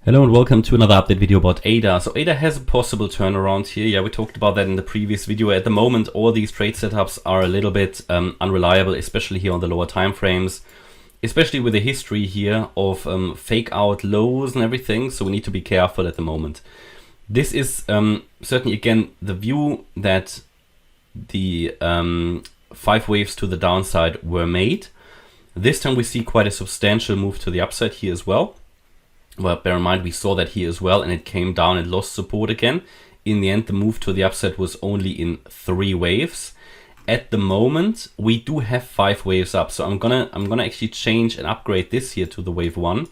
Hello and welcome to another update video about ADA. So ADA has a possible turnaround here. Yeah, we talked about that in the previous video. At the moment, all these trade setups are a little bit unreliable, especially here on the lower time frames, especially with the history here of fake out lows and everything. So we need to be careful at the moment. This is certainly, again, the view that the 5 waves to the downside were made. This time we see quite a substantial move to the upside here as well. Well, bear in mind, we saw that here as well, and it came down and lost support again. In the end, the move to the upside was only in 3 waves. At the moment, we do have 5 waves up. So I'm gonna actually change and upgrade this here to the wave 1.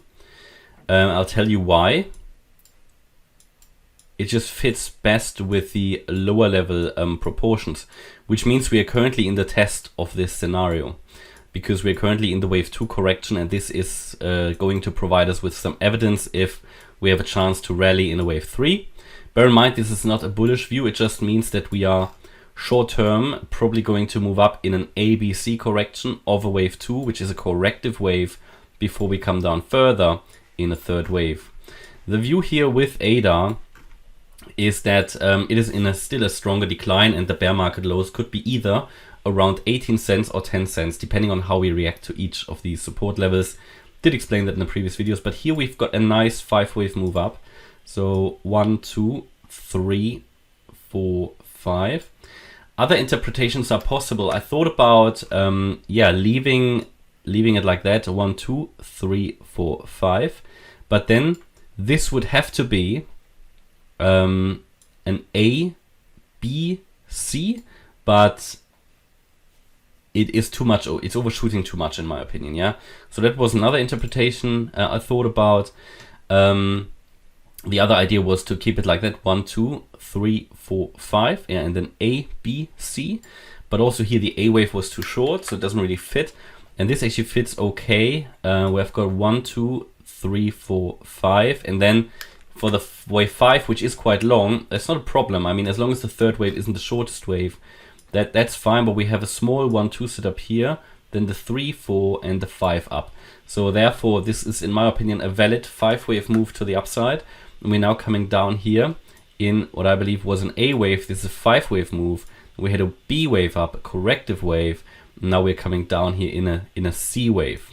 I'll tell you why. It just fits best with the lower level proportions, which means we are currently in the test of this scenario, because we're currently in the wave 2 correction, and this is going to provide us with some evidence if we have a chance to rally in a wave 3. Bear in mind, this is not a bullish view. It just means that we are short term probably going to move up in an ABC correction of a wave 2, which is a corrective wave, before we come down further in a third wave. The view here with ADA is that it is in still a stronger decline, and the bear market lows could be either around 18 cents or 10 cents, depending on how we react to each of these support levels. Did explain that in the previous videos, but here we've got a nice 5-wave move up. So 1, 2, 3, 4, 5. Other interpretations are possible. I thought about leaving it like that, 1, 2, 3, 4, 5. But then this would have to be an A, B, C, but it is too much. It's overshooting too much, in my opinion. Yeah. So that was another interpretation I thought about. The other idea was to keep it like that: 1, 2, 3, 4, 5. Yeah, and then A, B, C. But also here the A wave was too short, so it doesn't really fit. And this actually fits okay. We've got 1, 2, 3, 4, 5, and then for the wave 5, which is quite long, that's not a problem. I mean, as long as the third wave isn't the shortest wave, that's fine. But we have a small 1, 2 setup here, then the 3, 4, and the 5 up. So therefore, this is, in my opinion, a valid 5-wave move to the upside. And we're now coming down here in what I believe was an A wave. This is a 5-wave move. We had a B wave up, a corrective wave. Now we're coming down here in a C wave.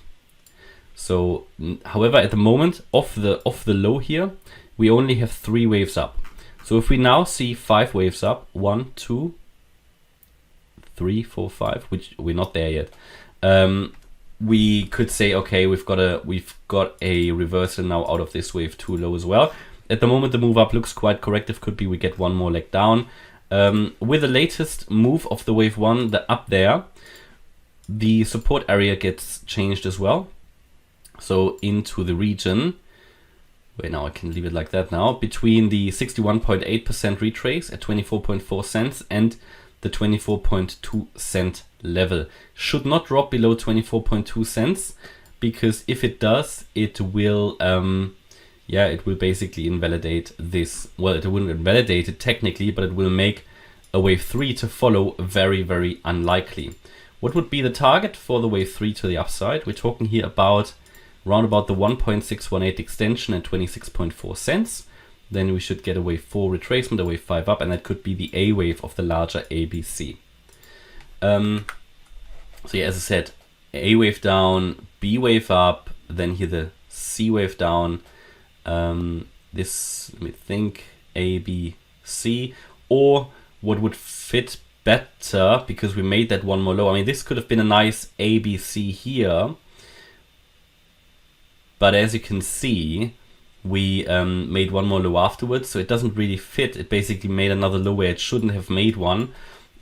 So, however, at the moment, off the low here, we only have 3 waves up. So if we now see 5 waves up, 1, 2, 3, 4, 5, which we're not there yet, we could say, okay, we've got a reversal now out of this wave 2 low as well. At the moment, the move up looks quite corrective. Could be we get one more leg down. With the latest move of the wave 1, the up there, the support area gets changed as well. So into the region, wait, now I can leave it like that now, between the 61.8% retrace at 24.4 cents and the 24.2 cent level. Should not drop below 24.2 cents, because if it does, it will it will basically invalidate this. Well, it wouldn't invalidate it technically, but it will make a wave 3 to follow very, very unlikely. What would be the target for the wave 3 to the upside? We're talking here about around about the 1.618 extension at 26.4 cents. Then we should get a wave 4 retracement, a wave 5 up, and that could be the A wave of the larger ABC. So yeah, as I said, A wave down, B wave up, then here the C wave down. This, let me think, A, B, C, or what would fit better, because we made that one more low. I mean, this could have been a nice A, B, C here, but as you can see, we made one more low afterwards, so it doesn't really fit. It basically made another low where it shouldn't have made one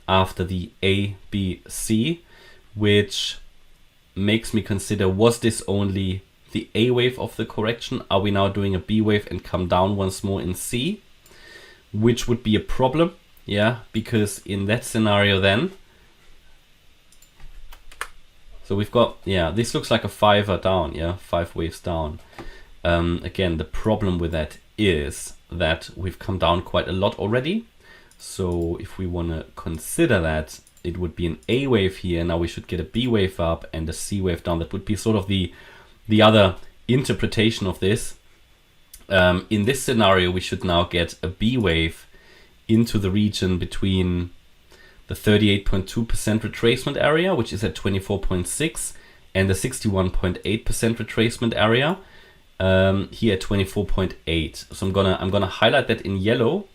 after the A, B, C, which makes me consider, was this only the A wave of the correction? Are we now doing a B wave and come down once more in C? Which would be a problem, yeah, because in that scenario then, so we've got, yeah, this looks like a 5er down, yeah, 5 waves down. Again, the problem with that is that we've come down quite a lot already. So if we want to consider that, it would be an A wave here. Now we should get a B wave up and a C wave down. That would be sort of the other interpretation of this. In this scenario, we should now get a B wave into the region between the 38.2% retracement area, which is at 24.6, and the 61.8% retracement area here at 24.8. So I'm gonna highlight that in yellow.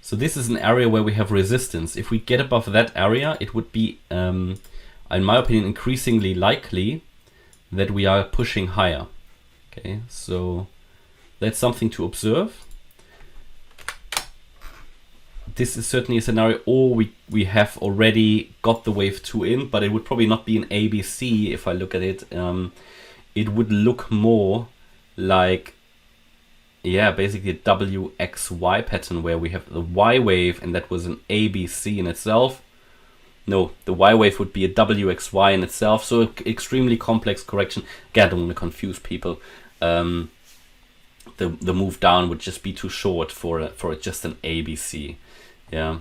So this is an area where we have resistance. If we get above that area, it would be, in my opinion, increasingly likely that we are pushing higher. Okay, so that's something to observe. This is certainly a scenario, or we have already got the wave 2 in, but it would probably not be an ABC if I look at it. It would look more like, yeah, basically a WXY pattern where we have the Y wave, and that was an ABC in itself. No, the Y wave would be a WXY in itself, so extremely complex correction. Again, I don't want to confuse people. The move down would just be too short for just an ABC. Yeah,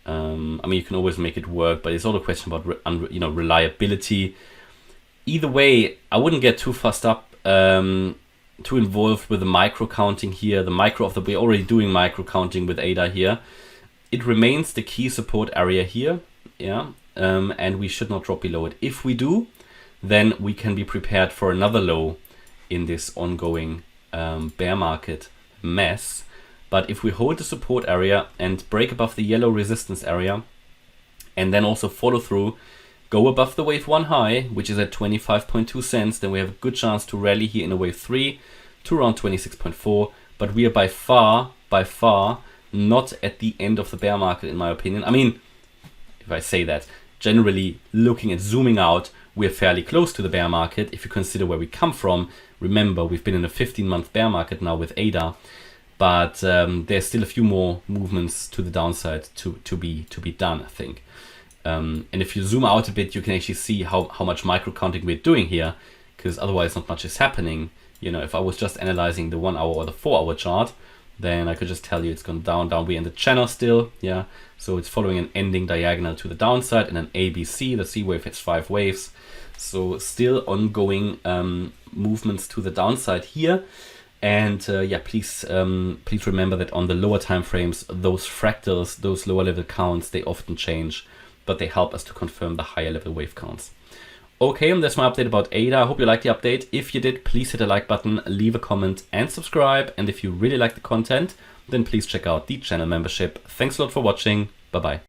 I mean, you can always make it work, but it's all a question about reliability. Either way, I wouldn't get too fussed up, too involved with the micro counting here. We're already doing micro counting with ADA here. It remains the key support area here, yeah, and we should not drop below it. If we do, then we can be prepared for another low in this ongoing bear market mess. But if we hold the support area and break above the yellow resistance area, and then also follow through, go above the wave 1 high, which is at 25.2 cents, then we have a good chance to rally here in a wave 3 to around 26.4. But we are by far not at the end of the bear market, in my opinion. I mean, if I say that, generally looking at zooming out, we're fairly close to the bear market. If you consider where we come from, remember, we've been in a 15-month bear market now with ADA. But there's still a few more movements to the downside to be done, I think. And if you zoom out a bit, you can actually see how much micro counting we're doing here, because otherwise not much is happening. You know, if I was just analyzing the 1 hour or the 4 hour chart, then I could just tell you it's gone down. We're in the channel still, yeah. So it's following an ending diagonal to the downside and an ABC. The C wave has 5 waves. So still ongoing movements to the downside here. And yeah, please remember that on the lower time frames, those fractals, those lower level counts, they often change, but they help us to confirm the higher level wave counts. Okay, and that's my update about ADA. I hope you liked the update. If you did, please hit the like button, leave a comment and subscribe. And if you really like the content, then please check out the channel membership. Thanks a lot for watching. Bye-bye.